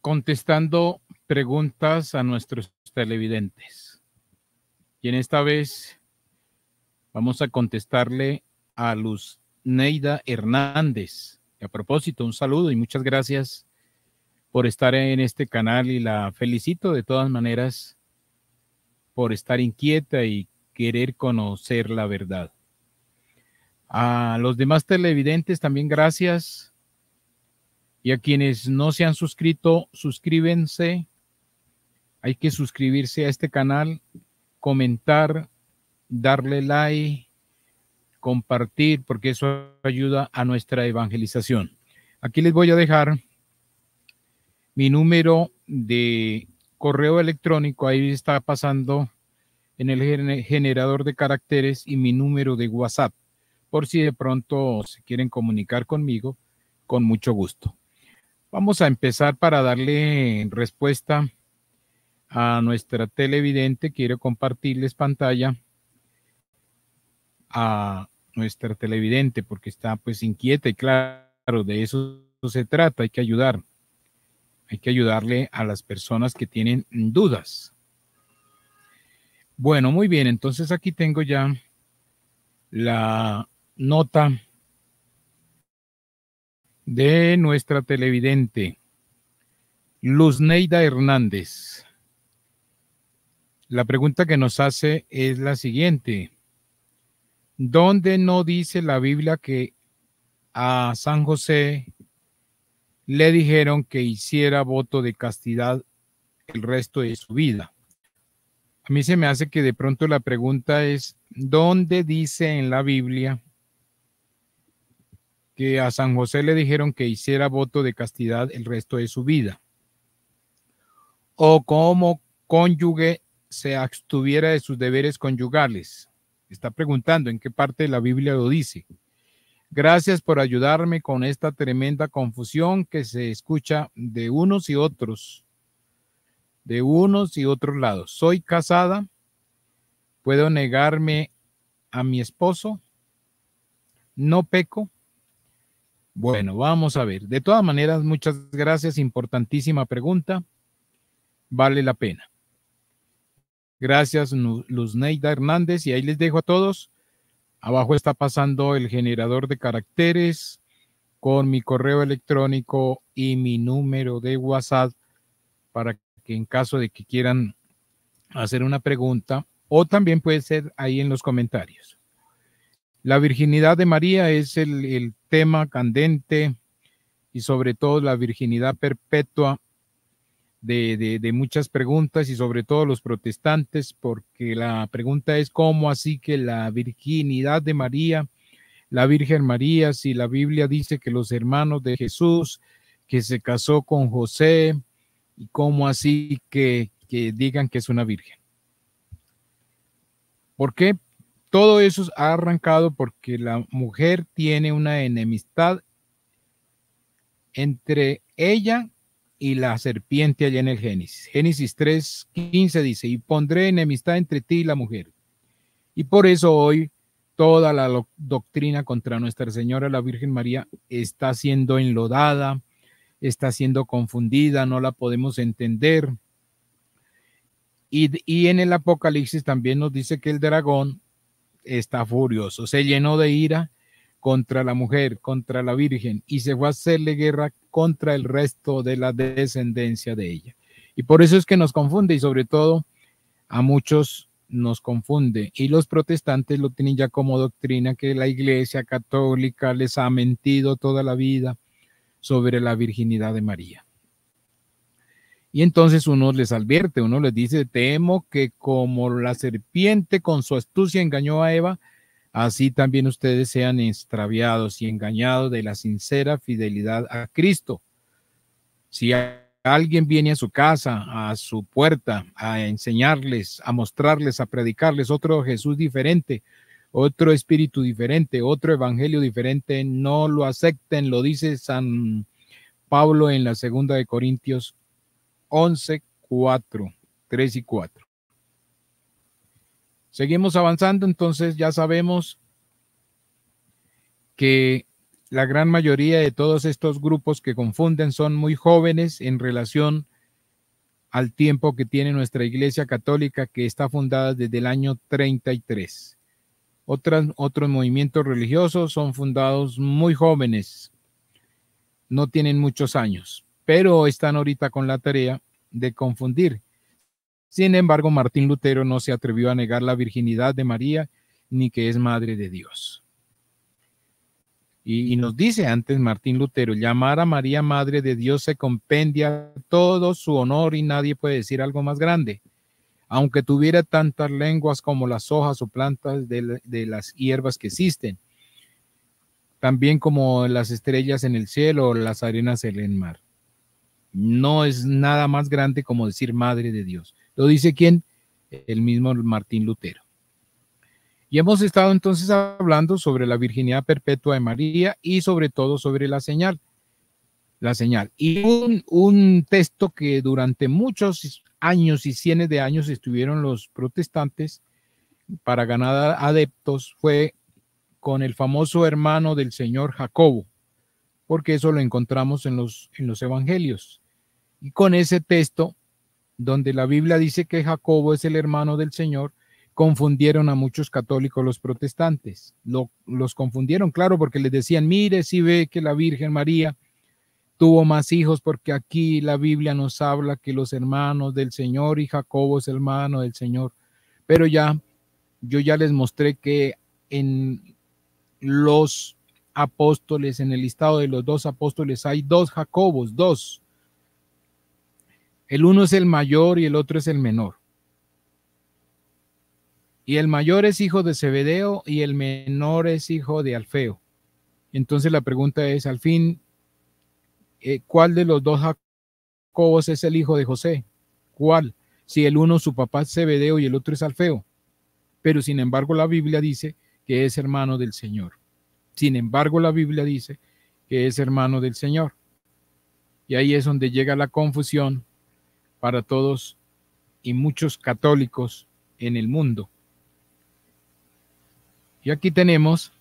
contestando preguntas a nuestros televidentes. Y en esta vez vamos a contestarle a Luz Neida Hernández. Y a propósito, un saludo y muchas gracias por estar en este canal y la felicito de todas maneras por estar inquieta y querer conocer la verdad. A los demás televidentes también gracias. Y a quienes no se han suscrito, suscríbense. Hay que suscribirse a este canal, comentar, darle like, compartir, porque eso ayuda a nuestra evangelización. Aquí les voy a dejar mi número de correo electrónico, ahí está pasando en el generador de caracteres, y mi número de WhatsApp, por si de pronto se quieren comunicar conmigo, con mucho gusto. Vamos a empezar para darle respuesta a nuestra televidente. Quiero compartirles pantalla a nuestra televidente porque está pues inquieta y claro, de eso se trata, hay que ayudar. Hay que ayudarle a las personas que tienen dudas. Bueno, muy bien, entonces aquí tengo ya la nota de nuestra televidente, Luz Neida Hernández. La pregunta que nos hace es la siguiente. ¿Dónde no dice la Biblia que a San José le dijeron que hiciera voto de castidad el resto de su vida? A mí se me hace que de pronto la pregunta es, ¿dónde dice en la Biblia que a San José le dijeron que hiciera voto de castidad el resto de su vida? O como cónyuge se abstuviera de sus deberes conyugales. Está preguntando en qué parte de la Biblia lo dice. Gracias por ayudarme con esta tremenda confusión que se escucha de unos y otros lados. Soy casada, puedo negarme a mi esposo, no peco. Bueno, vamos a ver. De todas maneras, muchas gracias, importantísima pregunta, vale la pena. Gracias, Luz Neida Hernández, y ahí les dejo a todos. Abajo está pasando el generador de caracteres con mi correo electrónico y mi número de WhatsApp para que en caso de que quieran hacer una pregunta, o también puede ser ahí en los comentarios. La virginidad de María es el tema candente y sobre todo la virginidad perpetua de muchas preguntas y sobre todo los protestantes, porque la pregunta es ¿cómo así que la virginidad de María, la Virgen María, si la Biblia dice que los hermanos de Jesús, que se casó con José, y cómo así que digan que es una virgen? ¿Por qué? Todo eso ha arrancado porque la mujer tiene una enemistad entre ella y la serpiente allá en el Génesis. Génesis 3:15 dice, y pondré enemistad entre ti y la mujer. Y por eso hoy toda la doctrina contra Nuestra Señora la Virgen María está siendo enlodada, está siendo confundida, no la podemos entender. Y en el Apocalipsis también nos dice que el dragón está furioso, se llenó de ira contra la mujer, contra la Virgen, y se fue a hacerle guerra contra el resto de la descendencia de ella. Y por eso es que nos confunde, y sobre todo a muchos nos confunde, y los protestantes lo tienen ya como doctrina, que la Iglesia Católica les ha mentido toda la vida sobre la virginidad de María. Y entonces uno les advierte, uno les dice, temo que como la serpiente con su astucia engañó a Eva, así también ustedes sean extraviados y engañados de la sincera fidelidad a Cristo. Si alguien viene a su casa, a su puerta, a enseñarles, a mostrarles, a predicarles otro Jesús diferente, otro espíritu diferente, otro evangelio diferente, no lo acepten, lo dice San Pablo en la segunda de Corintios 11:4, 3 y 4. Seguimos avanzando, entonces ya sabemos que la gran mayoría de todos estos grupos que confunden son muy jóvenes en relación al tiempo que tiene nuestra Iglesia Católica, que está fundada desde el año 33. Otros movimientos religiosos son fundados muy jóvenes, no tienen muchos años, pero están ahorita con la tarea de confundir. Sin embargo, Martín Lutero no se atrevió a negar la virginidad de María ni que es madre de Dios. Y nos dice antes Martín Lutero, llamar a María madre de Dios se compendia todo su honor y nadie puede decir algo más grande. Aunque tuviera tantas lenguas como las hojas o plantas de las hierbas que existen, también como las estrellas en el cielo o las arenas en el mar. No es nada más grande como decir madre de Dios. ¿Lo dice quién? El mismo Martín Lutero. Y hemos estado entonces hablando sobre la virginidad perpetua de María y sobre todo sobre la señal. La señal. Y un texto que durante muchos años y cientos de años estuvieron los protestantes para ganar adeptos fue con el famoso hermano del Señor Jacobo, porque eso lo encontramos en los evangelios. Y con ese texto, donde la Biblia dice que Jacobo es el hermano del Señor, confundieron a muchos católicos los protestantes. Los confundieron, claro, porque les decían, mire, si ve que la Virgen María tuvo más hijos, porque aquí la Biblia nos habla que los hermanos del Señor y Jacobo es hermano del Señor. Pero yo ya les mostré que en los apóstoles, en el listado de los 2 apóstoles, hay 2 Jacobos, 2. El uno es el mayor y el otro es el menor. Y el mayor es hijo de Zebedeo y el menor es hijo de Alfeo. Entonces la pregunta es, al fin, ¿cuál de los 2 Jacobos es el hijo de José? ¿Cuál? Si el uno su papá es Zebedeo y el otro es Alfeo. Pero sin embargo la Biblia dice que es hermano del Señor. Sin embargo la Biblia dice que es hermano del Señor. Y ahí es donde llega la confusión para todos y muchos católicos en el mundo. Y aquí tenemos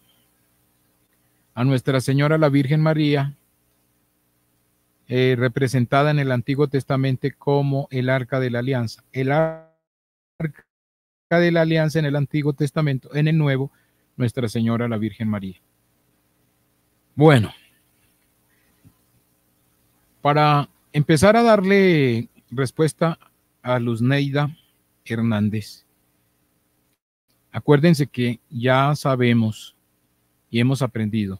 a Nuestra Señora la Virgen María, representada en el Antiguo Testamento como el Arca de la Alianza. El Arca de la Alianza en el Antiguo Testamento, en el Nuevo, Nuestra Señora la Virgen María. Bueno, para empezar a darle respuesta a Luzneida Hernández, acuérdense que ya sabemos y hemos aprendido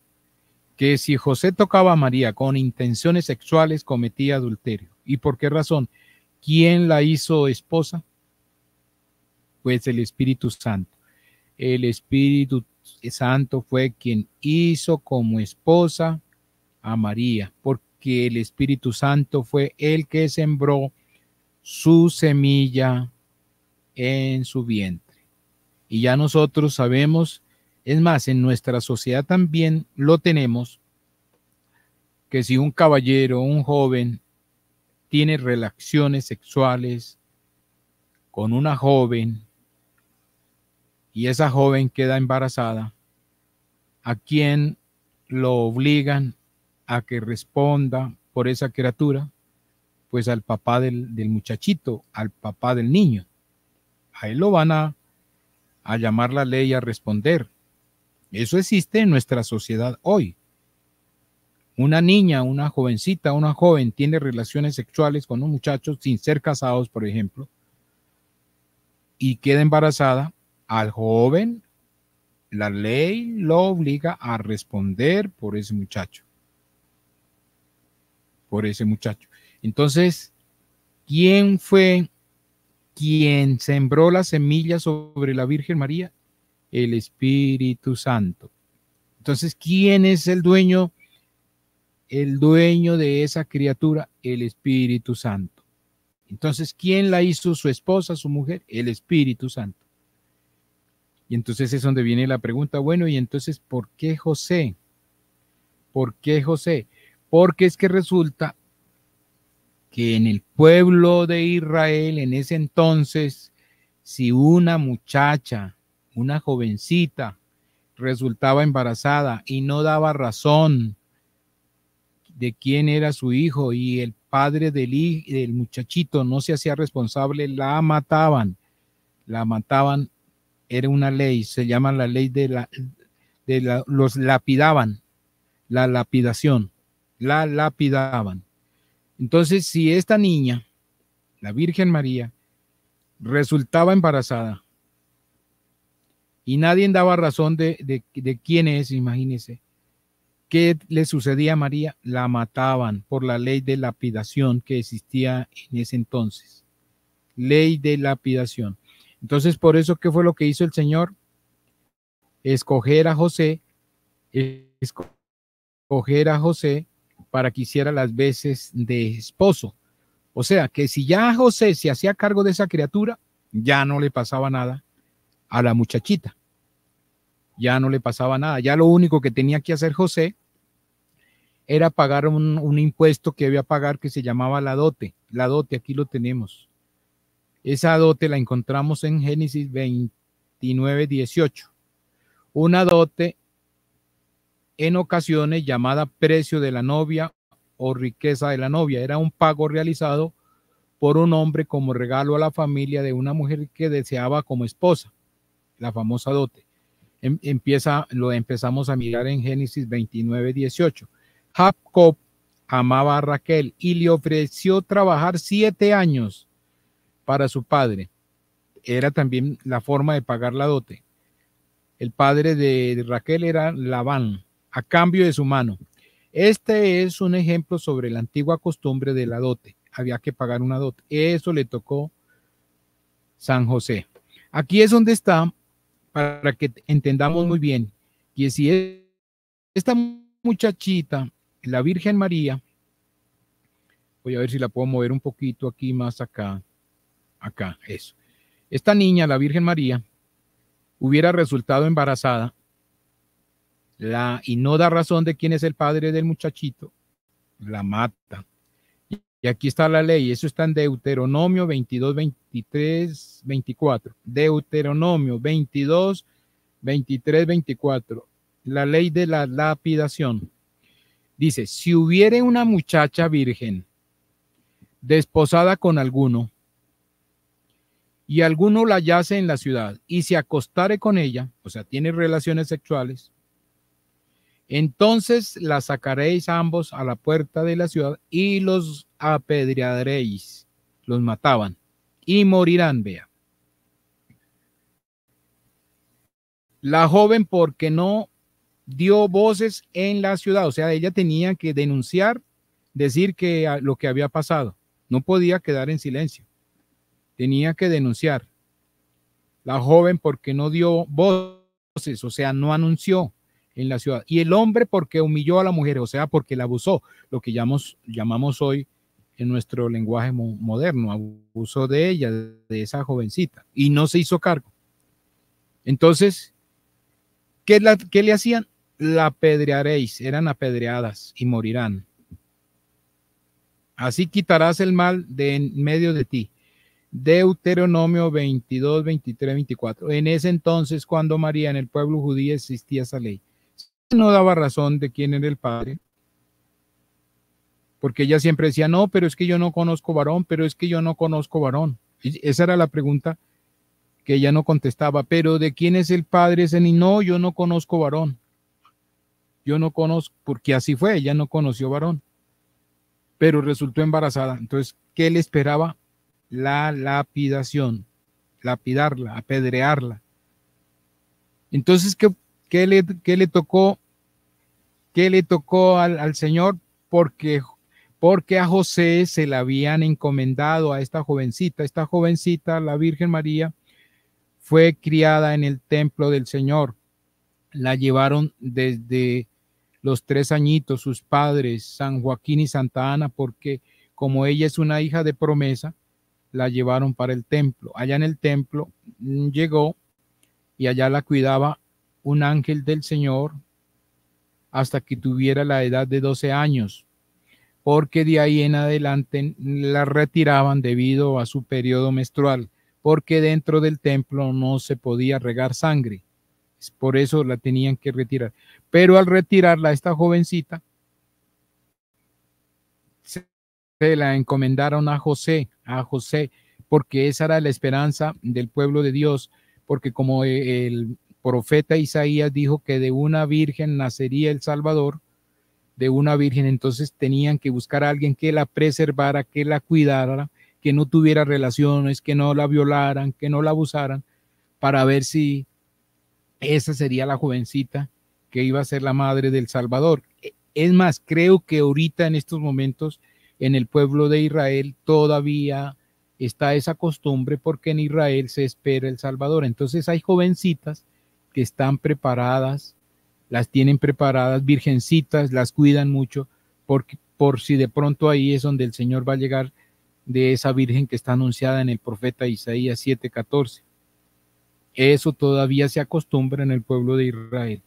que si José tocaba a María con intenciones sexuales, cometía adulterio. ¿Y por qué razón? ¿Quién la hizo esposa? Pues el Espíritu Santo. El Espíritu Santo fue quien hizo como esposa a María, porque el Espíritu Santo fue el que sembró su semilla en su vientre. Y ya nosotros sabemos, es más, en nuestra sociedad también lo tenemos, que si un caballero, un joven, tiene relaciones sexuales con una joven y esa joven queda embarazada, ¿a quién lo obligan a que responda por esa criatura? Pues al papá del muchachito, al papá del niño. A él lo van a llamar la ley a responder. Eso existe en nuestra sociedad hoy. Una niña, una jovencita, una joven tiene relaciones sexuales con un muchacho sin ser casados, por ejemplo, y queda embarazada, al joven la ley lo obliga a responder por ese muchacho. Por ese muchacho. Entonces, ¿quién fue quien sembró la semilla sobre la Virgen María? El Espíritu Santo. Entonces, ¿quién es el dueño? El dueño de esa criatura, el Espíritu Santo. Entonces, ¿quién la hizo su esposa, su mujer? El Espíritu Santo. Y entonces es donde viene la pregunta, bueno, y entonces, ¿por qué José? ¿Por qué José? Porque es que resulta que en el pueblo de Israel, en ese entonces, si una muchacha, una jovencita, resultaba embarazada y no daba razón de quién era su hijo y el padre del muchachito no se hacía responsable, la mataban, era una ley, se llama la ley los lapidaban, la lapidación, la lapidaban. Entonces, si esta niña, la Virgen María, resultaba embarazada y nadie daba razón de quién es, imagínense, ¿qué le sucedía a María? La mataban por la ley de lapidación que existía en ese entonces. Ley de lapidación. Entonces, por eso, ¿qué fue lo que hizo el Señor? Escoger a José para que hiciera las veces de esposo. O sea, que si ya José se hacía cargo de esa criatura, ya no le pasaba nada a la muchachita. Ya no le pasaba nada. Ya lo único que tenía que hacer José era pagar un impuesto que debía pagar que se llamaba la dote. La dote, aquí lo tenemos. Esa dote la encontramos en Génesis 29, 18. Una dote en ocasiones llamada precio de la novia o riqueza de la novia. Era un pago realizado por un hombre como regalo a la familia de una mujer que deseaba como esposa, la famosa dote. Lo empezamos a mirar en Génesis 29, 18. Jacob amaba a Raquel y le ofreció trabajar 7 años para su padre. Era también la forma de pagar la dote. El padre de Raquel era Labán, a cambio de su mano. Este es un ejemplo sobre la antigua costumbre de la dote. Había que pagar una dote. Eso le tocó San José. Aquí es donde está, para que entendamos muy bien, que si esta muchachita, la Virgen María, voy a ver si la puedo mover un poquito aquí más acá, eso. Esta niña, la Virgen María, hubiera resultado embarazada y no da razón de quién es el padre del muchachito, la mata. Y aquí está la ley, eso está en Deuteronomio 22, 23, 24. Deuteronomio 22, 23, 24. La ley de la lapidación. Dice, si hubiere una muchacha virgen desposada con alguno y alguno la yace en la ciudad y se acostare con ella, o sea, tiene relaciones sexuales, entonces la sacaréis ambos a la puerta de la ciudad y los apedrearéis. Los mataban y morirán, vea. La joven porque no dio voces en la ciudad, o sea, ella tenía que denunciar, decir que lo que había pasado. No podía quedar en silencio. Tenía que denunciar. La joven porque no dio voces, o sea, no anunció en la ciudad. Y el hombre porque humilló a la mujer, o sea, porque la abusó, lo que llamamos hoy en nuestro lenguaje moderno, abusó de ella, de esa jovencita, y no se hizo cargo. Entonces, ¿qué le hacían? La apedrearéis, eran apedreadas y morirán. Así quitarás el mal de en medio de ti. Deuteronomio 22, 23, 24. En ese entonces, cuando María en el pueblo judío existía esa ley, no daba razón de quién era el padre, porque ella siempre decía, no, pero es que yo no conozco varón, pero es que yo no conozco varón. Y esa era la pregunta que ella no contestaba, pero ¿de quién es el padre ese niño? No, yo no conozco varón. Yo no conozco, porque así fue, ella no conoció varón, pero resultó embarazada. Entonces, ¿qué le esperaba? La lapidación, lapidarla, apedrearla. Entonces, ¿qué le tocó? ¿Qué le tocó al Señor? Porque a José se le habían encomendado a esta jovencita, la Virgen María, fue criada en el templo del Señor. La llevaron desde los 3 añitos sus padres, San Joaquín y Santa Ana, porque como ella es una hija de promesa, la llevaron para el templo. Allá en el templo llegó y allá la cuidaba un ángel del Señor hasta que tuviera la edad de 12 años, porque de ahí en adelante la retiraban debido a su periodo menstrual, porque dentro del templo no se podía regar sangre. Por eso la tenían que retirar. Pero al retirarla, esta jovencita, se la encomendaron a José, porque esa era la esperanza del pueblo de Dios, porque como el profeta Isaías dijo que de una virgen nacería el Salvador, de una virgen, entonces tenían que buscar a alguien que la preservara, que la cuidara, que no tuviera relaciones, que no la violaran, que no la abusaran, para ver si esa sería la jovencita que iba a ser la madre del Salvador. Es más, creo que ahorita en estos momentos en el pueblo de Israel todavía está esa costumbre porque en Israel se espera el Salvador. Entonces hay jovencitas que están preparadas, las tienen preparadas, virgencitas, las cuidan mucho, porque por si de pronto ahí es donde el Señor va a llegar de esa virgen que está anunciada en el profeta Isaías 7:14. Eso todavía se acostumbra en el pueblo de Israel,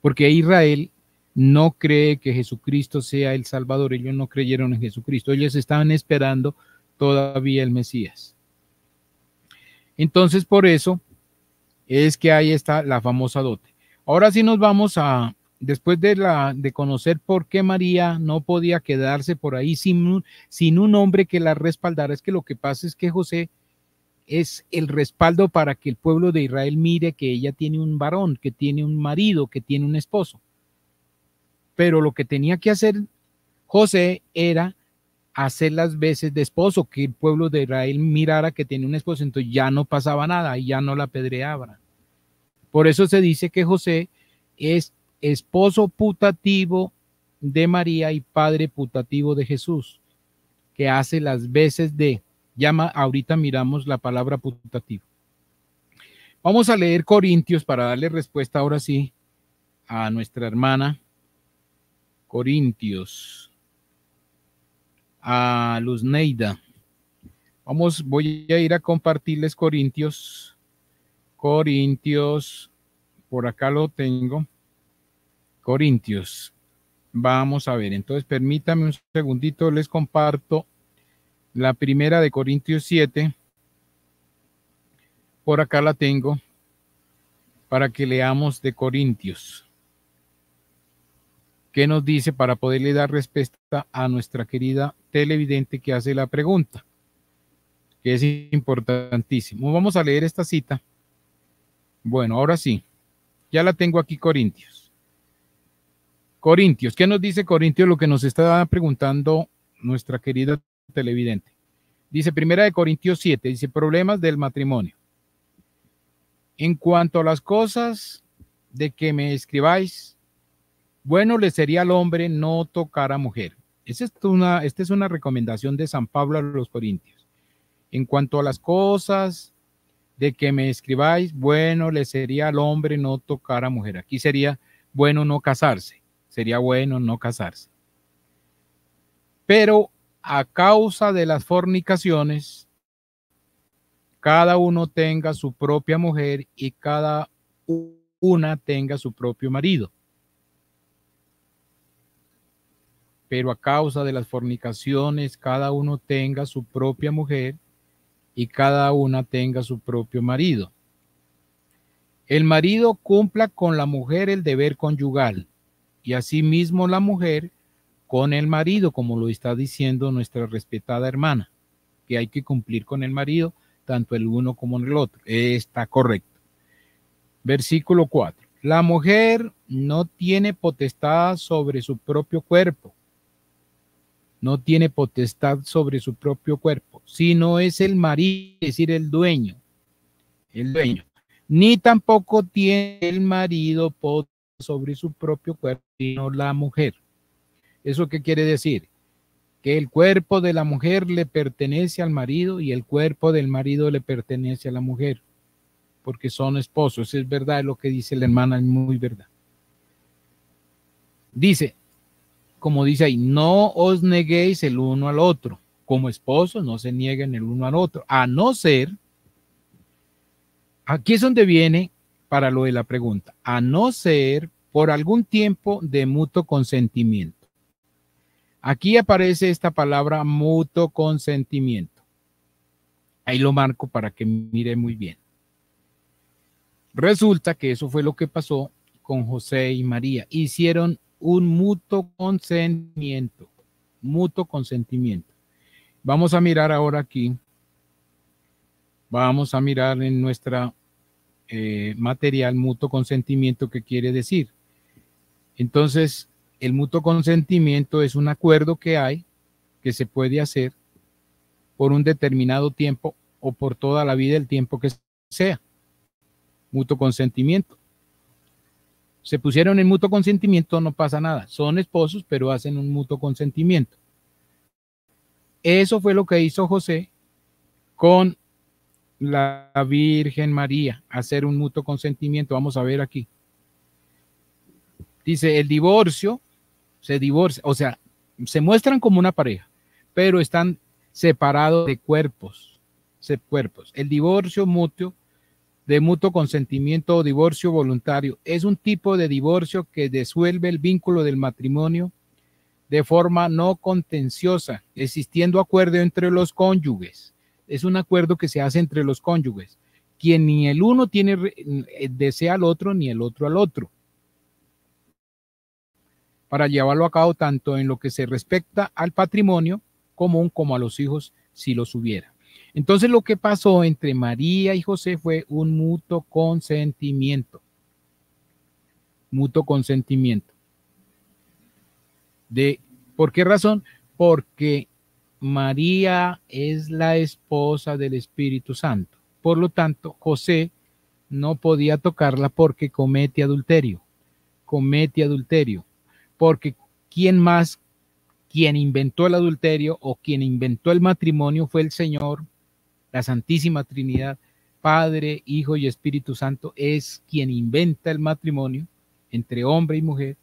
porque Israel no cree que Jesucristo sea el Salvador, ellos no creyeron en Jesucristo, ellos estaban esperando todavía el Mesías. Entonces, por eso es que ahí está la famosa dote. Ahora sí nos vamos a, después de conocer por qué María no podía quedarse por ahí sin un hombre que la respaldara. Es que lo que pasa es que José es el respaldo para que el pueblo de Israel mire que ella tiene un varón, que tiene un marido, que tiene un esposo. Pero lo que tenía que hacer José era hacer las veces de esposo, que el pueblo de Israel mirara que tiene un esposo, entonces ya no pasaba nada y ya no la apedreaban. Por eso se dice que José es esposo putativo de María y padre putativo de Jesús, que hace las veces de, ahorita miramos la palabra putativo. Vamos a leer Corintios para darle respuesta ahora sí a nuestra hermana. Corintios, a Luz Neida. Voy a ir a compartirles Corintios, por acá lo tengo, Corintios. Vamos a ver, entonces permítame un segundito, les comparto la primera de Corintios 7. Por acá la tengo para que leamos de Corintios. ¿Qué nos dice para poderle dar respuesta a nuestra querida televidente que hace la pregunta? Que es importantísimo. Vamos a leer esta cita. Bueno, ahora sí, ya la tengo aquí, Corintios. Corintios, ¿qué nos dice Corintios? Lo que nos está preguntando nuestra querida televidente. Dice, primera de Corintios 7, dice, problemas del matrimonio. En cuanto a las cosas de que me escribáis, bueno le sería al hombre no tocar a mujer. Esta es una recomendación de San Pablo a los Corintios. En cuanto a las cosas de que me escribáis, bueno le sería al hombre no tocar a mujer. Aquí sería bueno no casarse. Sería bueno no casarse. Pero a causa de las fornicaciones, cada uno tenga su propia mujer y cada una tenga su propio marido. Pero a causa de las fornicaciones, cada uno tenga su propia mujer y cada una tenga su propio marido. El marido cumpla con la mujer el deber conyugal y asimismo la mujer con el marido, como lo está diciendo nuestra respetada hermana, que hay que cumplir con el marido, tanto el uno como el otro. Está correcto. Versículo 4. La mujer no tiene potestad sobre su propio cuerpo. No tiene potestad sobre su propio cuerpo, sino es el marido, es decir, el dueño. Ni tampoco tiene el marido potestad sobre su propio cuerpo, sino la mujer. ¿Eso qué quiere decir? Que el cuerpo de la mujer le pertenece al marido y el cuerpo del marido le pertenece a la mujer, porque son esposos. Es verdad lo que dice la hermana, es muy verdad. Dice, como dice ahí, no os neguéis el uno al otro. Como esposos no se nieguen el uno al otro, a no ser, aquí es donde viene para lo de la pregunta, a no ser por algún tiempo de mutuo consentimiento. Aquí aparece esta palabra mutuo consentimiento. Ahí lo marco para que mire muy bien. Resulta que eso fue lo que pasó con José y María. Hicieron un mutuo consentimiento, mutuo consentimiento. Vamos a mirar ahora aquí, vamos a mirar en nuestra material mutuo consentimiento, ¿qué quiere decir? Entonces, el mutuo consentimiento es un acuerdo que hay, que se puede hacer por un determinado tiempo o por toda la vida, el tiempo que sea. Mutuo consentimiento. Se pusieron en mutuo consentimiento, no pasa nada. Son esposos, pero hacen un mutuo consentimiento. Eso fue lo que hizo José con la Virgen María, hacer un mutuo consentimiento. Vamos a ver aquí. Dice, el divorcio, se divorcia, o sea, se muestran como una pareja, pero están separados de cuerpos. El divorcio mutuo, de mutuo consentimiento o divorcio voluntario, es un tipo de divorcio que disuelve el vínculo del matrimonio de forma no contenciosa, existiendo acuerdo entre los cónyuges. Es un acuerdo que se hace entre los cónyuges, quien ni el uno desea al otro, ni el otro al otro, para llevarlo a cabo tanto en lo que se respecta al patrimonio común como a los hijos, si los hubiera. Entonces lo que pasó entre María y José fue un mutuo consentimiento. Mutuo consentimiento. ¿Por qué razón? Porque María es la esposa del Espíritu Santo. Por lo tanto, José no podía tocarla porque comete adulterio. Comete adulterio. Porque quien inventó el adulterio o quien inventó el matrimonio fue el Señor, la Santísima Trinidad, Padre, Hijo y Espíritu Santo, es quien inventa el matrimonio entre hombre y mujer.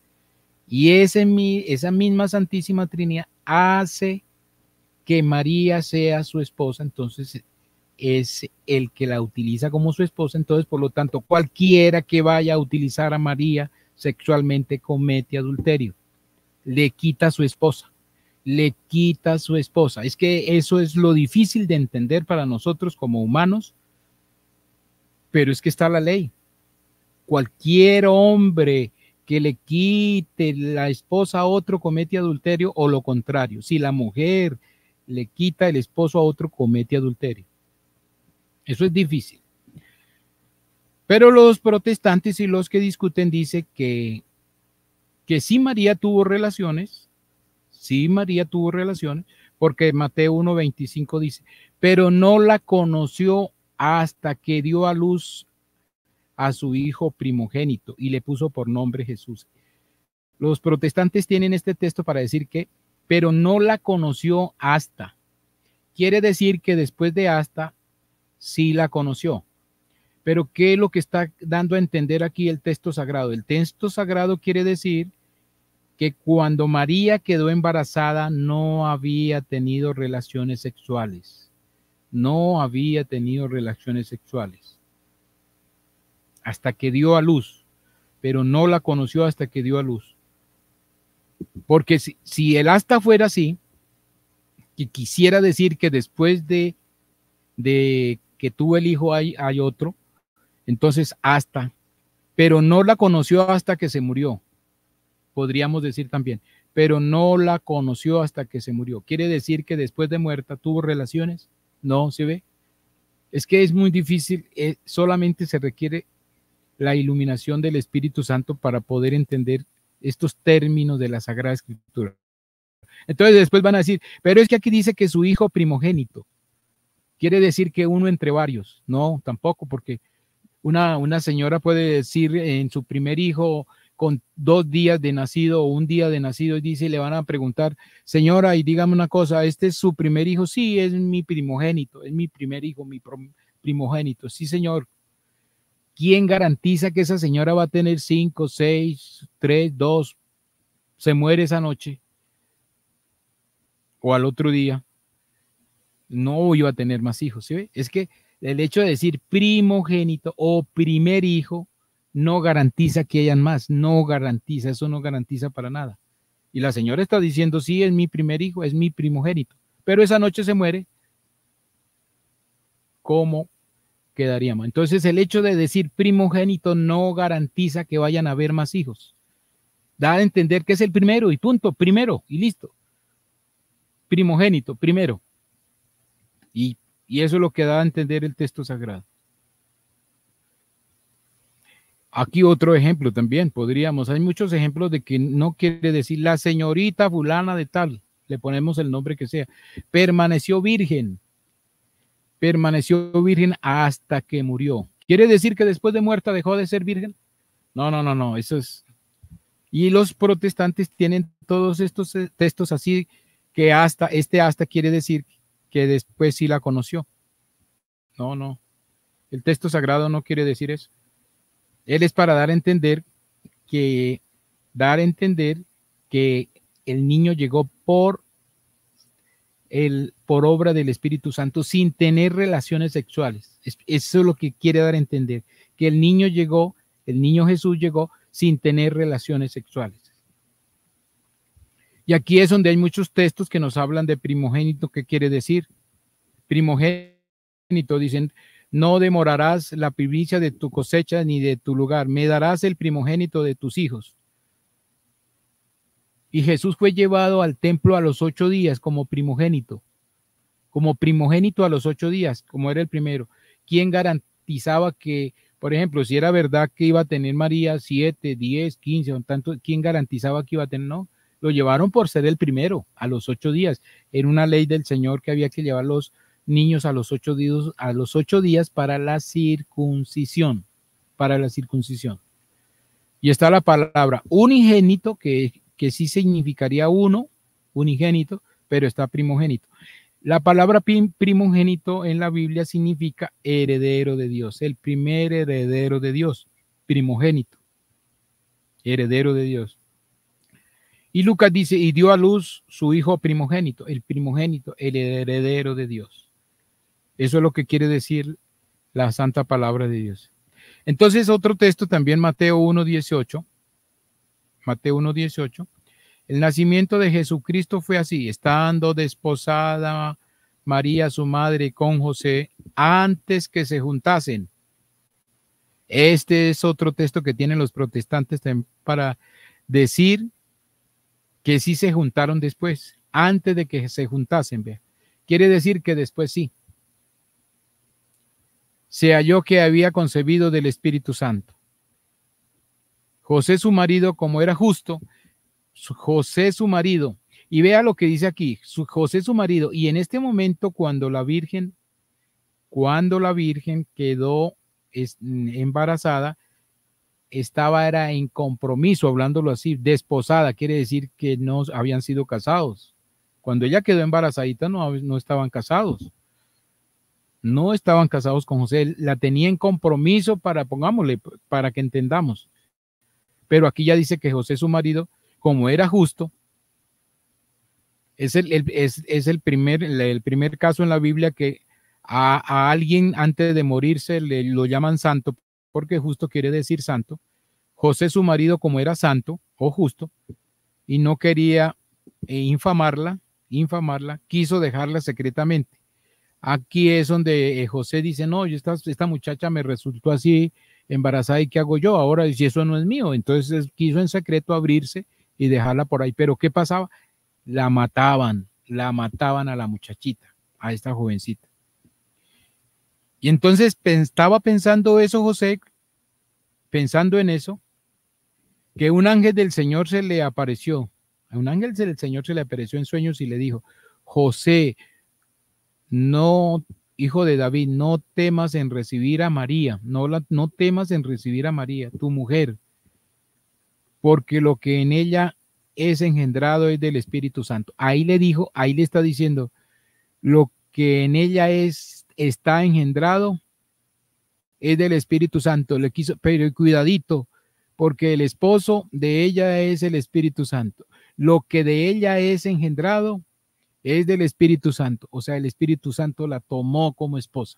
Y esa misma Santísima Trinidad hace que María sea su esposa, entonces es el que la utiliza como su esposa. Entonces, por lo tanto, cualquiera que vaya a utilizar a María sexualmente comete adulterio, le quita su esposa, le quita su esposa. Es que eso es lo difícil de entender para nosotros como humanos, pero es que está la ley. Cualquier hombre que le quite la esposa a otro comete adulterio, o lo contrario, si la mujer le quita el esposo a otro comete adulterio. Eso es difícil. Pero los protestantes y los que discuten dicen que sí María tuvo relaciones, porque Mateo 1:25 dice, pero no la conoció hasta que dio a luz a su hijo primogénito y le puso por nombre Jesús. Los protestantes tienen este texto para decir que, pero no la conoció hasta. Quiere decir que después de hasta, sí la conoció. Pero ¿qué es lo que está dando a entender aquí el texto sagrado? El texto sagrado quiere decir que cuando María quedó embarazada no había tenido relaciones sexuales. No había tenido relaciones sexuales. Hasta que dio a luz, pero no la conoció hasta que dio a luz. Porque si el hasta fuera así, que quisiera decir que después de que tuvo el hijo hay otro, entonces hasta, pero no la conoció hasta que se murió. Podríamos decir también, pero no la conoció hasta que se murió. ¿Quiere decir que después de muerta tuvo relaciones? No, ¿se ve? Es que es muy difícil, solamente se requiere la iluminación del Espíritu Santo para poder entender estos términos de la Sagrada Escritura. Entonces después van a decir, pero es que aquí dice que su hijo primogénito. Quiere decir que uno entre varios. No, tampoco, porque una señora puede decir en su primer hijo con 2 días de nacido o 1 día de nacido, y dice, le van a preguntar, señora, y dígame una cosa, ¿este es su primer hijo? Sí, es mi primogénito, es mi primer hijo, mi primogénito. Sí, señor. ¿Quién garantiza que esa señora va a tener 5, 6, 3, 2, se muere esa noche o al otro día? No iba a tener más hijos, ¿sí ve? Es que el hecho de decir primogénito o primer hijo no garantiza que hayan más, no garantiza, eso no garantiza para nada. Y la señora está diciendo, sí, es mi primer hijo, es mi primogénito, pero esa noche se muere. ¿Cómo quedaríamos. Entonces el hecho de decir primogénito no garantiza que vayan a haber más hijos. Da a entender que es el primero y punto, primero y listo. Primogénito, primero. Y eso es lo que da a entender el texto sagrado. Aquí otro ejemplo también podríamos, hay muchos ejemplos de que no quiere decir la señorita fulana de tal, le ponemos el nombre que sea, permaneció virgen hasta que murió. ¿Quiere decir que después de muerta dejó de ser virgen? No, eso es. Y los protestantes tienen todos estos textos así que hasta quiere decir que después sí la conoció. No, el texto sagrado no quiere decir eso. Él es para dar a entender que el niño llegó por obra del Espíritu Santo sin tener relaciones sexuales. Eso es lo que quiere dar a entender, que el niño Jesús llegó sin tener relaciones sexuales. Y aquí es donde hay muchos textos que nos hablan de primogénito. ¿Qué quiere decir? Primogénito, dicen, no demorarás la primicia de tu cosecha ni de tu lugar, me darás el primogénito de tus hijos. Y Jesús fue llevado al templo a los 8 días como primogénito a los 8 días, como era el primero. ¿Quién garantizaba que, por ejemplo, si era verdad que iba a tener María 7, 10, 15 o tanto, quién garantizaba que iba a tener? No, lo llevaron por ser el primero a los 8 días. Era una ley del Señor que había que llevar los niños a los 8 días para la circuncisión, Y está la palabra unigénito, que sí significaría unigénito, pero está primogénito. La palabra primogénito en la Biblia significa heredero de Dios, el primer heredero de Dios, primogénito, heredero de Dios. Y Lucas dice, y dio a luz su hijo primogénito, el heredero de Dios. Eso es lo que quiere decir la santa palabra de Dios. Entonces, otro texto también, Mateo 1:18. Mateo 1:18. El nacimiento de Jesucristo fue así, estando desposada María, su madre, con José, antes que se juntasen. Este es otro texto que tienen los protestantes para decir que sí se juntaron después, antes de que se juntasen. ¿Ve? Quiere decir que después sí. Se halló que había concebido del Espíritu Santo. José su marido, como era justo, José su marido, y vea lo que dice aquí, José su marido, y en este momento cuando la Virgen quedó embarazada, era en compromiso, hablándolo así, desposada, quiere decir que no habían sido casados. Cuando ella quedó embarazadita no estaban casados. No estaban casados con José, la tenía en compromiso pongámosle, para que entendamos. Pero aquí ya dice que José, su marido, como era justo, es el primer caso en la Biblia que a alguien antes de morirse lo llaman santo, porque justo quiere decir santo. José, su marido, como era santo o justo, y no quería infamarla, quiso dejarla secretamente. Aquí es donde José dice, no, esta muchacha me resultó así embarazada, ¿y qué hago yo ahora si eso no es mío? Entonces quiso en secreto abrirse y dejarla por ahí. Pero ¿qué pasaba? La mataban a la muchachita, a esta jovencita. Y entonces estaba pensando eso José, pensando en eso, que un ángel del Señor se le apareció. A un ángel del Señor se le apareció en sueños y le dijo, José, no, hijo de David, no temas en recibir a María, no temas en recibir a María, tu mujer, porque lo que en ella es engendrado es del Espíritu Santo. Ahí le está diciendo, lo que en ella está engendrado es del Espíritu Santo. Pero cuidadito, porque el esposo de ella es el Espíritu Santo. Lo que de ella es engendrado es del Espíritu Santo, o sea, el Espíritu Santo la tomó como esposa.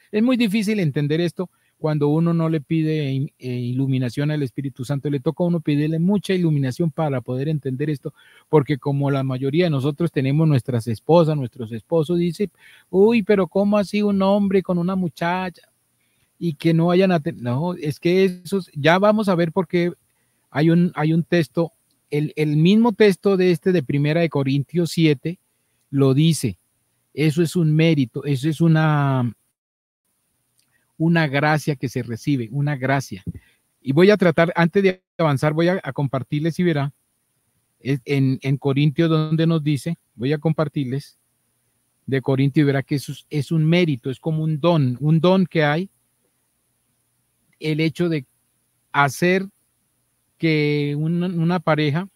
Es muy difícil entender esto cuando uno no le pide iluminación al Espíritu Santo, le toca a uno pedirle mucha iluminación para poder entender esto, porque como la mayoría de nosotros tenemos nuestras esposas, nuestros esposos, dice, uy, pero ¿cómo así un hombre con una muchacha? Y que no hayan, no, es que eso, ya vamos a ver por qué hay un texto, el mismo texto de Primera de Corintios 7 lo dice, eso es un mérito, eso es una gracia que se recibe, una gracia. Y voy a tratar, antes de avanzar, voy a compartirles y verá, en Corintios donde nos dice, voy a compartirles de Corintios y verá que eso es un mérito, es como un don que hay, el hecho de hacer que una pareja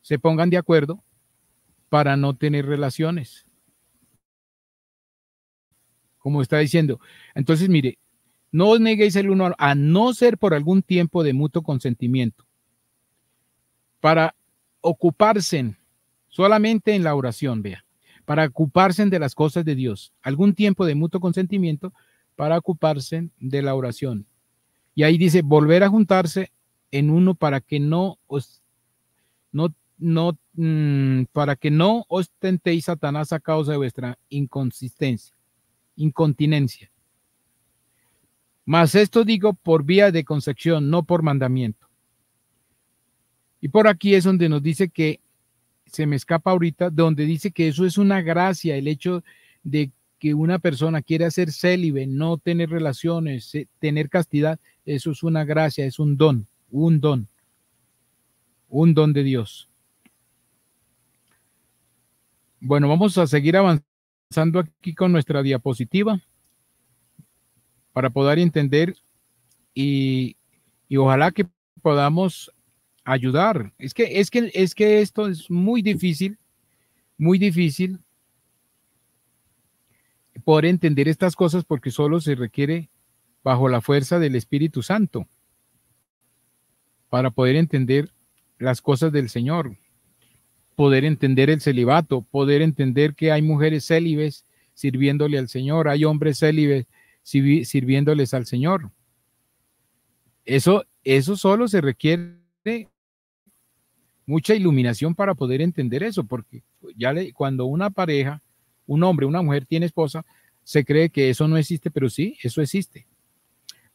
se pongan de acuerdo para no tener relaciones. Como está diciendo. Entonces, mire, no os neguéis el uno a no ser por algún tiempo de mutuo consentimiento, para ocuparse solamente en la oración, vea, para ocuparse de las cosas de Dios, algún tiempo de mutuo consentimiento para ocuparse de la oración. Y ahí dice, volver a juntarse en uno para que para que no os tentéis Satanás a causa de vuestra incontinencia. Mas esto digo por vía de concepción, no por mandamiento. Y por aquí es donde nos dice que, se me escapa ahorita, donde dice que eso es una gracia, el hecho de que una persona quiera ser célibe, no tener relaciones, tener castidad, eso es una gracia, es un don de Dios. Bueno, vamos a seguir avanzando aquí con nuestra diapositiva para poder entender y ojalá que podamos ayudar. Es que esto es muy difícil poder entender estas cosas porque solo se requiere bajo la fuerza del Espíritu Santo para poder entender las cosas del Señor, poder entender el celibato, poder entender que hay mujeres célibes sirviéndole al Señor, hay hombres célibes sirviéndoles al Señor. Eso solo se requiere mucha iluminación para poder entender eso, porque cuando una pareja, un hombre, una mujer tiene esposa, se cree que eso no existe, pero sí, eso existe.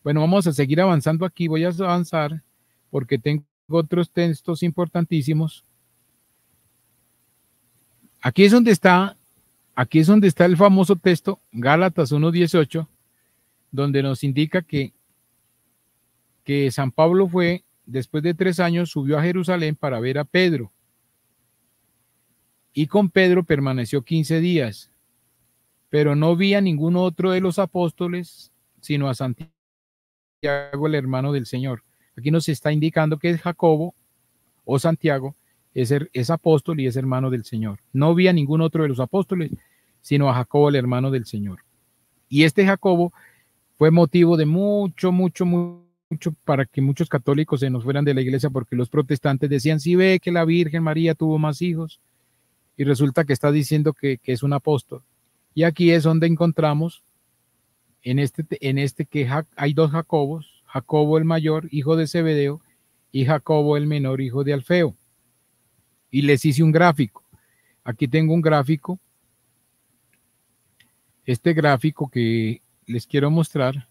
Bueno, vamos a seguir avanzando aquí, voy a avanzar porque tengo otros textos importantísimos. Aquí es donde está el famoso texto, Gálatas 1:18, donde nos indica que San Pablo fue, después de 3 años, subió a Jerusalén para ver a Pedro. Y con Pedro permaneció 15 días, pero no vi a ningún otro de los apóstoles, sino a Santiago, el hermano del Señor. Aquí nos está indicando que Jacobo o Santiago es apóstol y es hermano del Señor. No vi a ningún otro de los apóstoles, sino a Jacobo, el hermano del Señor. Y este Jacobo fue motivo de mucho para que muchos católicos se nos fueran de la iglesia, porque los protestantes decían, si ve que la Virgen María tuvo más hijos, y resulta que está diciendo que es un apóstol. Y aquí es donde encontramos en este que hay 2 Jacobos, Jacobo el mayor, hijo de Zebedeo, y Jacobo el menor, hijo de Alfeo. Y les hice un gráfico. Aquí tengo un gráfico. Este gráfico que les quiero mostrar,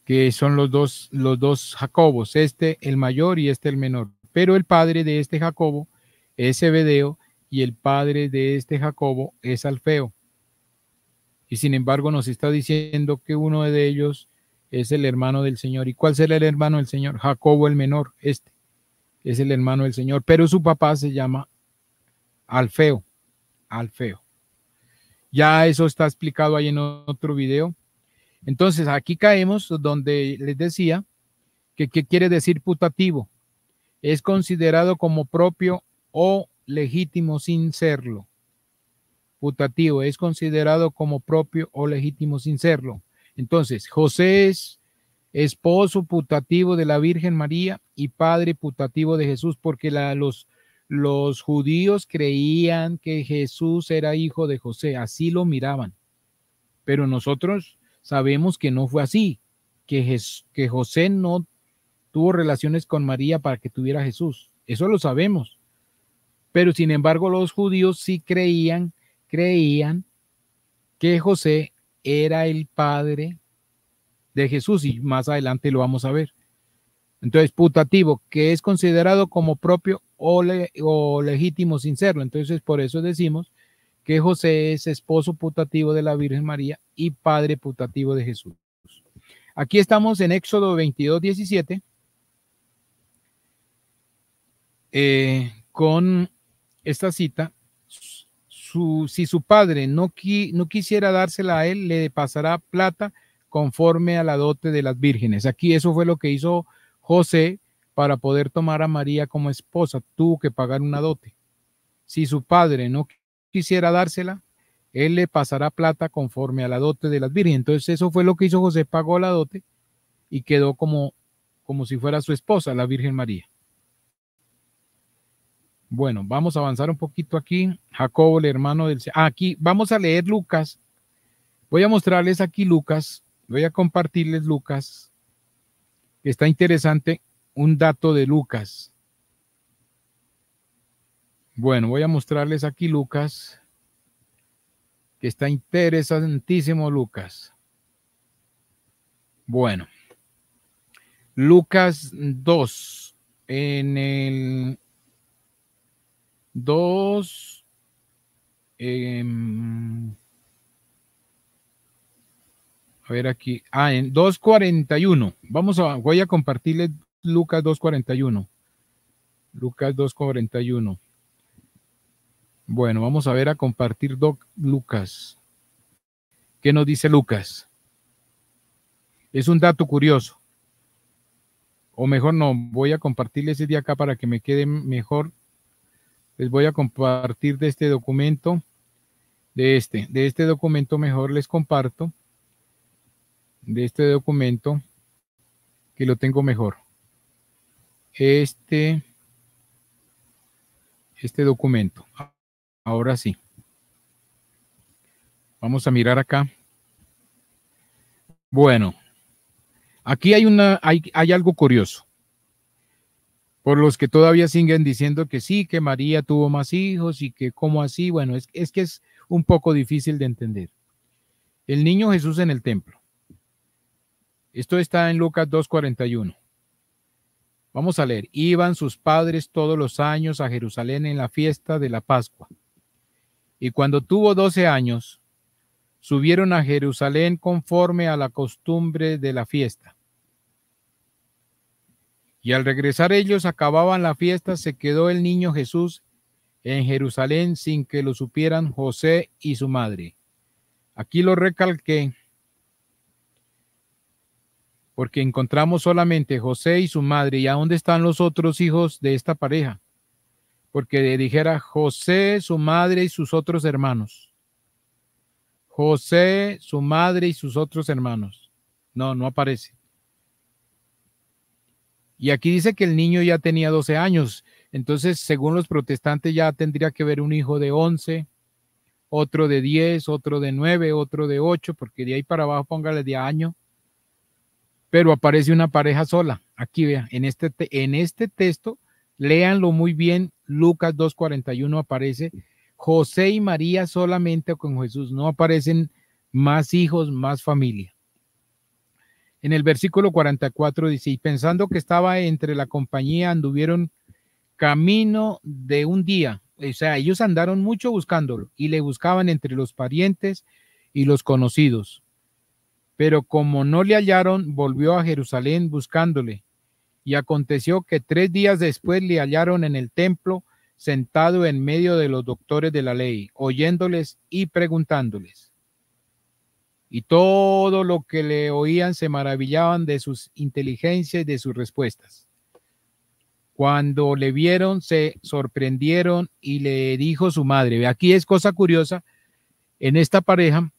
que son los dos Jacobos, este el mayor y este el menor. Pero el padre de este Jacobo es Zebedeo y el padre de este Jacobo es Alfeo. Y sin embargo nos está diciendo que uno de ellos es el hermano del Señor. ¿Y cuál será el hermano del Señor? Jacobo el menor, este es el hermano del Señor, pero su papá se llama Alfeo. Ya eso está explicado ahí en otro video. Entonces aquí caemos donde les decía que ¿qué quiere decir putativo? Es considerado como propio o legítimo sin serlo. Putativo es considerado como propio o legítimo sin serlo. Entonces, José es esposo putativo de la Virgen María y padre putativo de Jesús, porque los judíos creían que Jesús era hijo de José, así lo miraban. Pero nosotros sabemos que no fue así, que José no tuvo relaciones con María para que tuviera Jesús. Eso lo sabemos. Pero sin embargo, los judíos sí creían que José era el padre de Jesús, y más adelante lo vamos a ver. Entonces, putativo, que es considerado como propio o legítimo sin serlo. Entonces, por eso decimos que José es esposo putativo de la Virgen María y padre putativo de Jesús. Aquí estamos en Éxodo 22:17, con esta cita. Si su padre no quisiera dársela a él, le pasará plata conforme a la dote de las vírgenes. Aquí eso fue lo que hizo José para poder tomar a María como esposa. Tuvo que pagar una dote. Si su padre no quisiera dársela, él le pasará plata conforme a la dote de las vírgenes. Entonces eso fue lo que hizo José, pagó la dote y quedó como si fuera su esposa, la Virgen María. Bueno, vamos a avanzar un poquito aquí. Jacobo, el hermano del... aquí vamos a leer Lucas. Voy a mostrarles aquí Lucas. Voy a compartirles Lucas. Está interesante un dato de Lucas. Bueno, voy a mostrarles aquí Lucas. Que está interesantísimo Lucas. Bueno. Lucas 2. En el 2, a ver aquí, en 2:41, voy a compartirles Lucas 2:41, Lucas 2:41. Bueno, vamos a ver a compartir Lucas. ¿Qué nos dice Lucas? Es un dato curioso, o mejor no, voy a compartirles ese de acá para que me quede mejor. Les voy a compartir de este documento, de este documento mejor les comparto, de este documento que lo tengo mejor. Este documento. Ahora sí. Vamos a mirar acá. Bueno, aquí hay algo curioso. Por los que todavía siguen diciendo que sí, que María tuvo más hijos y que cómo así. Bueno, es que es un poco difícil de entender. El niño Jesús en el templo. Esto está en Lucas 2:41. Vamos a leer. Iban sus padres todos los años a Jerusalén en la fiesta de la Pascua. Y cuando tuvo 12 años, subieron a Jerusalén conforme a la costumbre de la fiesta. Y al regresar ellos acababan la fiesta, se quedó el niño Jesús en Jerusalén sin que lo supieran José y su madre. Aquí lo recalqué porque encontramos solamente José y su madre. ¿Y a dónde están los otros hijos de esta pareja? Porque dijera José, su madre y sus otros hermanos. José, su madre y sus otros hermanos. No, no aparece. Y aquí dice que el niño ya tenía 12 años. Entonces, según los protestantes, ya tendría que haber un hijo de 11, otro de 10, otro de 9, otro de 8, porque de ahí para abajo póngale de año. Pero aparece una pareja sola. Aquí vea, en este texto, léanlo muy bien, Lucas 2:41 aparece José y María solamente con Jesús. No aparecen más hijos, más familia. En el versículo 44 dice, y pensando que estaba entre la compañía, anduvieron camino de un día. O sea, ellos andaron mucho buscándolo y le buscaban entre los parientes y los conocidos. Pero como no le hallaron, volvió a Jerusalén buscándole. Y aconteció que 3 días después le hallaron en el templo, sentado en medio de los doctores de la ley, oyéndoles y preguntándoles. Y todo lo que le oían se maravillaban de sus inteligencias y de sus respuestas. Cuando le vieron, se sorprendieron y le dijo su madre. Aquí es cosa curiosa en esta pareja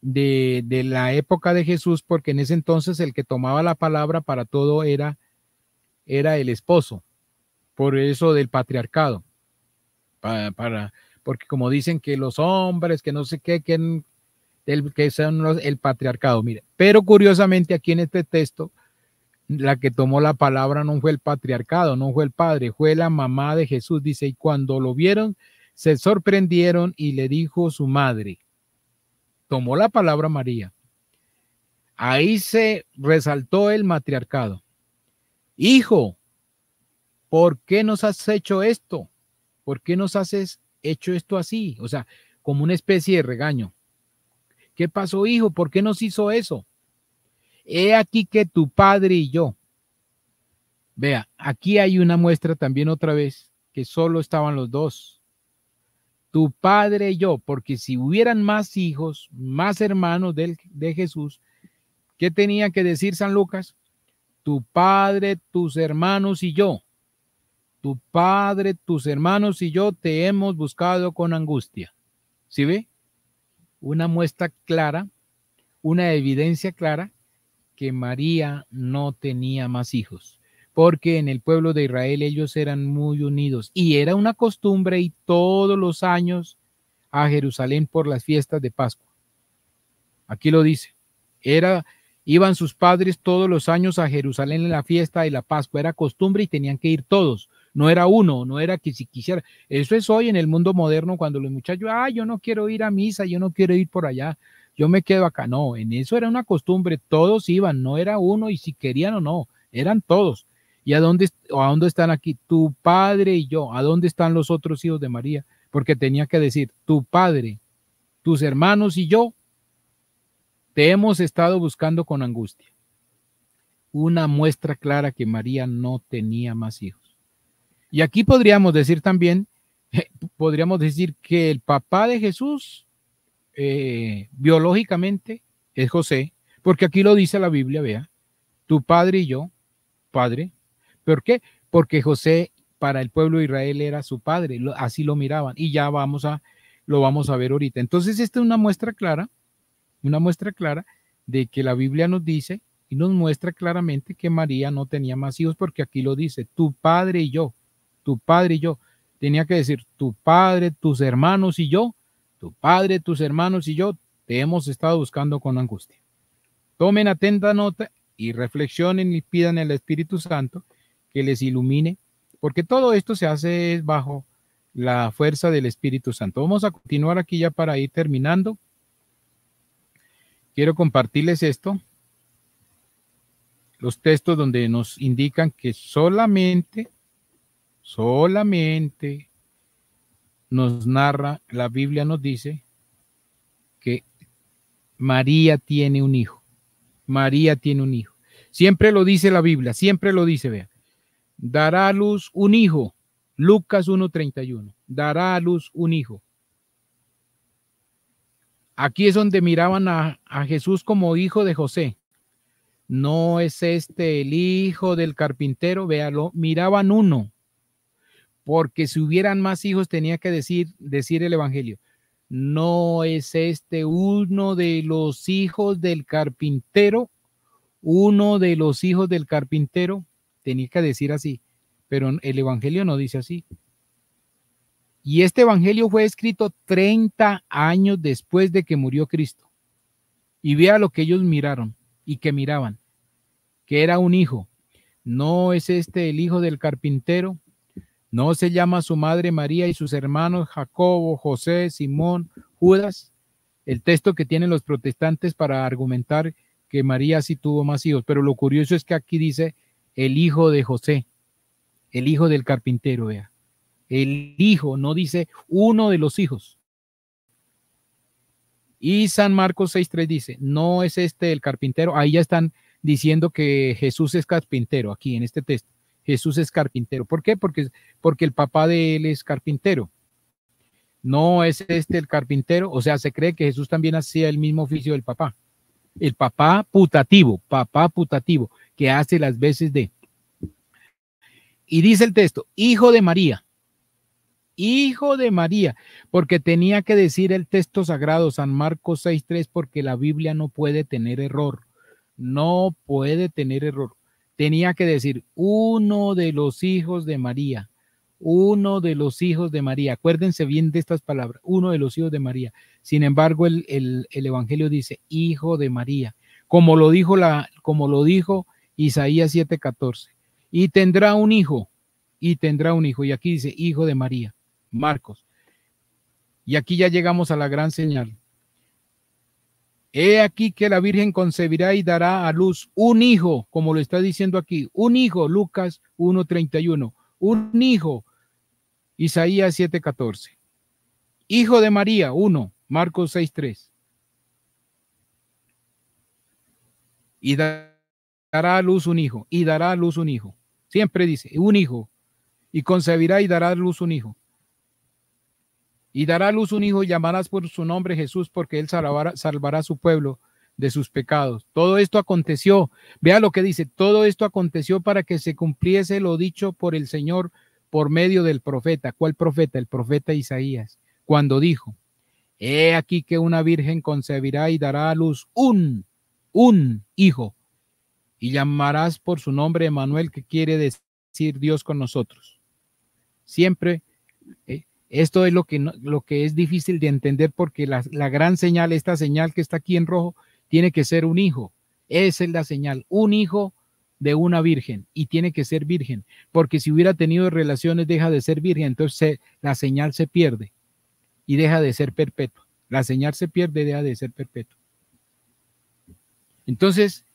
de la época de Jesús, porque en ese entonces el que tomaba la palabra para todo era el esposo, por eso del patriarcado. Porque como dicen que los hombres, que no sé qué, que son el patriarcado. Mire, pero curiosamente aquí en este texto, la que tomó la palabra no fue el patriarcado, no fue el padre, fue la mamá de Jesús. Dice, y cuando lo vieron, se sorprendieron y le dijo su madre, tomó la palabra María. Ahí se resaltó el matriarcado. Hijo, ¿por qué nos has hecho esto? ¿Por qué nos has hecho esto así? O sea, como una especie de regaño. ¿Qué pasó, hijo? ¿Por qué nos hizo eso? He aquí que tu padre y yo. Vea, aquí hay una muestra también otra vez que solo estaban los dos. Tu padre y yo, porque si hubieran más hijos, más hermanos de Jesús, ¿qué tenía que decir San Lucas? Tu padre, tus hermanos y yo. Tu padre, tus hermanos y yo te hemos buscado con angustia. ¿Sí ve? Una muestra clara, una evidencia clara que María no tenía más hijos, porque en el pueblo de Israel ellos eran muy unidos y era una costumbre ir todos los años a Jerusalén por las fiestas de Pascua. Aquí lo dice, iban sus padres todos los años a Jerusalén en la fiesta de la Pascua, era costumbre y tenían que ir todos. No era uno, no era que si quisiera. Eso es hoy en el mundo moderno cuando los muchachos, yo no quiero ir a misa, yo no quiero ir por allá, yo me quedo acá. No, en eso era una costumbre, todos iban, no era uno y si querían o no, eran todos. ¿Y a dónde están aquí? Tu padre y yo. ¿A dónde están los otros hijos de María? Porque tenía que decir, tu padre, tus hermanos y yo te hemos estado buscando con angustia. Una muestra clara que María no tenía más hijos. Y aquí podríamos decir también, que el papá de Jesús biológicamente es José, porque aquí lo dice la Biblia, vea, tu padre y yo, padre. ¿Por qué? Porque José para el pueblo de Israel era su padre, así lo miraban y ya lo vamos a ver ahorita. Entonces esta es una muestra clara de que la Biblia nos dice y nos muestra claramente que María no tenía más hijos porque aquí lo dice, tu padre y yo. Tu padre y yo. Tenía que decir, tu padre, tus hermanos y yo, tu padre, tus hermanos y yo, te hemos estado buscando con angustia. Tomen atenta nota y reflexionen y pidan al Espíritu Santo que les ilumine, porque todo esto se hace bajo la fuerza del Espíritu Santo. Vamos a continuar aquí ya para ir terminando. Quiero compartirles esto, los textos donde nos indican que solamente nos narra, la Biblia nos dice que María tiene un hijo. María tiene un hijo. Siempre lo dice la Biblia, siempre lo dice, vea. Dará a luz un hijo. Lucas 1:31. Dará a luz un hijo. Aquí es donde miraban a Jesús como hijo de José. No es este el hijo del carpintero, véalo, miraban uno. Porque si hubieran más hijos tenía que decir el evangelio. No es este uno de los hijos del carpintero, tenía que decir así, pero el evangelio no dice así. Y este evangelio fue escrito 30 años después de que murió Cristo. Y vea lo que ellos miraron y que miraban, que era un hijo. No es este el hijo del carpintero. ¿No se llama su madre María y sus hermanos Jacobo, José, Simón, Judas? El texto que tienen los protestantes para argumentar que María sí tuvo más hijos. Pero lo curioso es que aquí dice el hijo de José, el hijo del carpintero, vea. El hijo, no dice uno de los hijos. Y San Marcos 6:3 dice, no es este el carpintero. Ahí ya están diciendo que Jesús es carpintero, aquí en este texto. Jesús es carpintero. ¿Por qué? Porque el papá de él es carpintero. No es este el carpintero, o sea, se cree que Jesús también hacía el mismo oficio del papá. El papá putativo, que hace las veces de. Y dice el texto, hijo de María, porque tenía que decir el texto sagrado, San Marcos 6:3, porque la Biblia no puede tener error. Tenía que decir uno de los hijos de María, uno de los hijos de María. Acuérdense bien de estas palabras, uno de los hijos de María. Sin embargo, el Evangelio dice hijo de María, como lo dijo Isaías 7:14. Y tendrá un hijo, y aquí dice hijo de María, Marcos. Y aquí ya llegamos a la gran señal. He aquí que la Virgen concebirá y dará a luz un hijo, como lo está diciendo aquí, un hijo, Lucas 1:31, un hijo, Isaías 7:14. Hijo de María, 1, Marcos 6:3. Y dará a luz un hijo, y dará a luz un hijo. Siempre dice, un hijo, y concebirá y dará a luz un hijo. Y dará a luz un hijo, y llamarás por su nombre Jesús, porque él salvará a su pueblo de sus pecados. Todo esto aconteció, vea lo que dice, todo esto aconteció para que se cumpliese lo dicho por el Señor por medio del profeta. ¿Cuál profeta? El profeta Isaías, cuando dijo, he aquí que una virgen concebirá y dará a luz un hijo, y llamarás por su nombre Emmanuel, que quiere decir Dios con nosotros. Siempre, esto es lo que es difícil de entender, porque la gran señal, esta señal que está aquí en rojo, tiene que ser un hijo. Esa es la señal, un hijo de una virgen, y tiene que ser virgen, porque si hubiera tenido relaciones deja de ser virgen, entonces la señal se pierde y deja de ser perpetua. La señal se pierde y deja de ser perpetua. Entonces,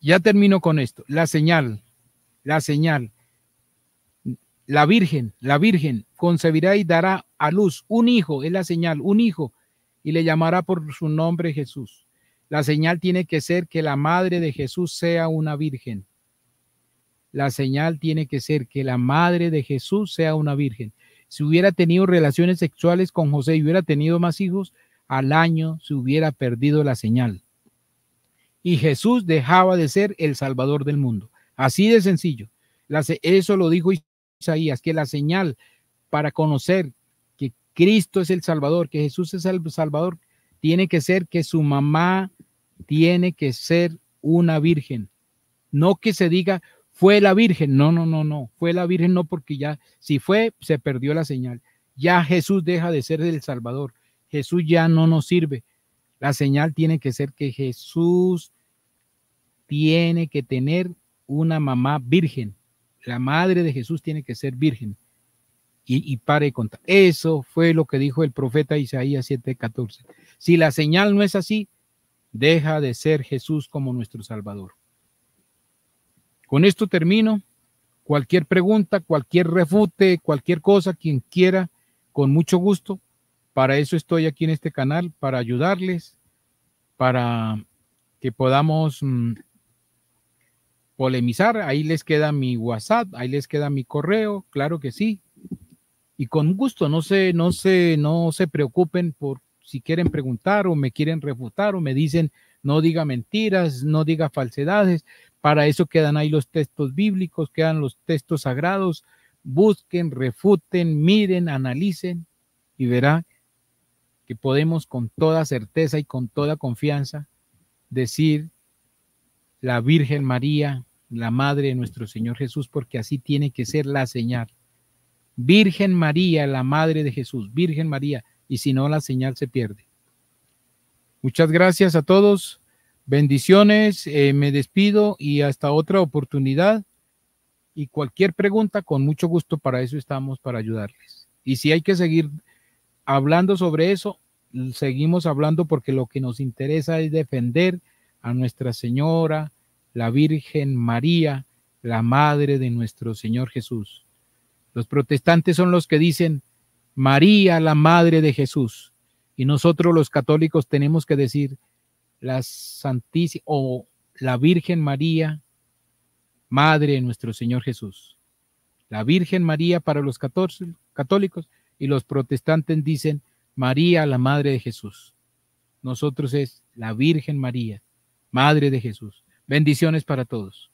ya termino con esto. La señal, la virgen concebirá y dará a luz un hijo, es la señal, un hijo, y le llamará por su nombre Jesús. La señal tiene que ser que la madre de Jesús sea una virgen. La señal tiene que ser que la madre de Jesús sea una virgen. Si hubiera tenido relaciones sexuales con José y hubiera tenido más hijos, al año se hubiera perdido la señal. Y Jesús dejaba de ser el Salvador del mundo. Así de sencillo. Eso lo dijo Isaías, que la señal para conocer que Cristo es el Salvador, que Jesús es el Salvador, tiene que ser que su mamá tiene que ser una virgen. No que se diga, fue la virgen. No. Fue la virgen, no, porque ya, si fue, se perdió la señal. Ya Jesús deja de ser el Salvador. Jesús ya no nos sirve. La señal tiene que ser que Jesús tiene que tener una mamá virgen. La madre de Jesús tiene que ser virgen. Y pare de contar. Eso fue lo que dijo el profeta Isaías 7:14. Si la señal no es así, deja de ser Jesús como nuestro Salvador. Con esto termino. Cualquier pregunta, cualquier refute, cualquier cosa, quien quiera, con mucho gusto. Para eso estoy aquí en este canal, para ayudarles, para que podamos polemizar. Ahí les queda mi WhatsApp, ahí les queda mi correo, claro que sí. Y con gusto, no se preocupen por si quieren preguntar o me quieren refutar o me dicen no diga mentiras, no diga falsedades. Para eso quedan ahí los textos bíblicos, quedan los textos sagrados. Busquen, refuten, miren, analicen y verán que podemos con toda certeza y con toda confianza decir la Virgen María, la Madre de nuestro Señor Jesús, porque así tiene que ser la señal. Virgen María, la Madre de Jesús, Virgen María, y si no la señal se pierde. Muchas gracias a todos, bendiciones, me despido y hasta otra oportunidad. Y cualquier pregunta, con mucho gusto, para eso estamos, para ayudarles. Y si hay que seguir hablando sobre eso, seguimos hablando, porque lo que nos interesa es defender a Nuestra Señora, la Virgen María, la Madre de nuestro Señor Jesús. Los protestantes son los que dicen María, la Madre de Jesús. Y nosotros los católicos tenemos que decir la Santísima o la Virgen María, Madre de nuestro Señor Jesús. La Virgen María para los católicos, y los protestantes dicen María, la Madre de Jesús. Nosotros es la Virgen María, Madre de Jesús. Bendiciones para todos.